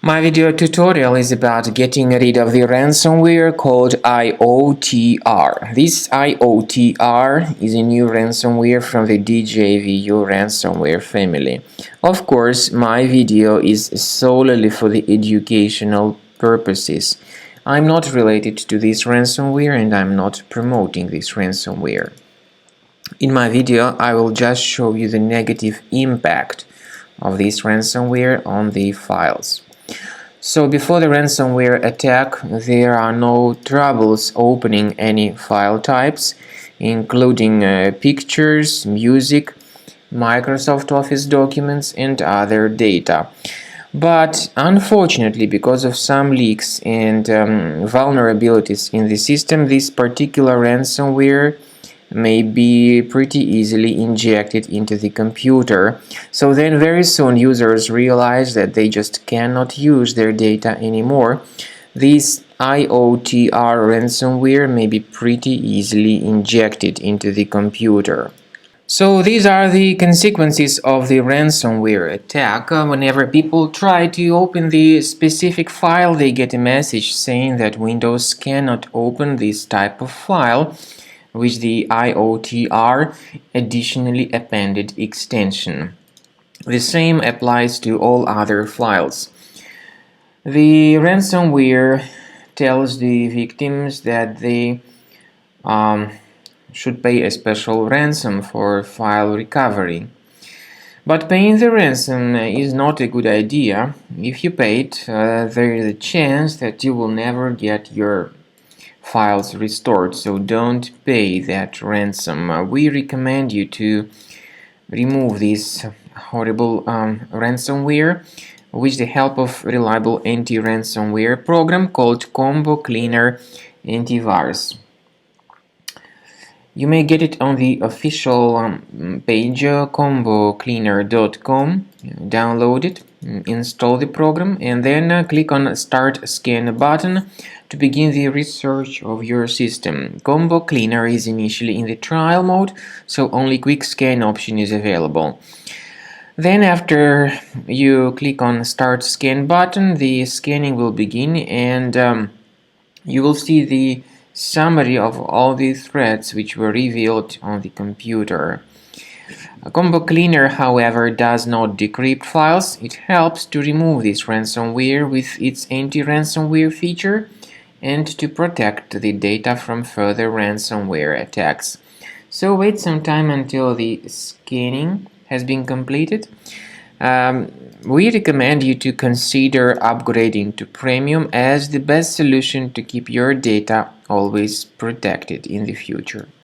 My video tutorial is about getting rid of the ransomware called Iotr. This Iotr is a new ransomware from the DJVU ransomware family. Of course, my video is solely for the educational purposes. I'm not related to this ransomware and I'm not promoting this ransomware. In my video, I will just show you the negative impact of this ransomware on the files. So before the ransomware attack, there are no troubles opening any file types, including pictures, music, Microsoft Office documents, and other data. But unfortunately, because of some leaks and vulnerabilities in the system, this particular ransomware may be pretty easily injected into the computer. So then very soon users realize that they just cannot use their data anymore. This Iotr ransomware may be pretty easily injected into the computer. So these are the consequences of the ransomware attack. Whenever people try to open the specific file, they get a message saying that Windows cannot open this type of file, with the Iotr additionally appended extension. The same applies to all other files. The ransomware tells the victims that they should pay a special ransom for file recovery. But paying the ransom is not a good idea. If you pay it, there is a chance that you will never get your files restored, so don't pay that ransom. We recommend you to remove this horrible ransomware with the help of reliable anti-ransomware program called Combo Cleaner Antivirus. You may get it on the official page combocleaner.com. Download it, install the program, and then click on Start Scan button to begin the research of your system. Combo Cleaner is initially in the trial mode, so only quick scan option is available. Then after you click on Start Scan button, the scanning will begin, and you will see the summary of all the threats which were revealed on the computer. Combo Cleaner, however, does not decrypt files. It helps to remove this ransomware with its anti-ransomware feature and to protect the data from further ransomware attacks. So wait some time until the scanning has been completed. We recommend you to consider upgrading to Premium as the best solution to keep your data always protected in the future.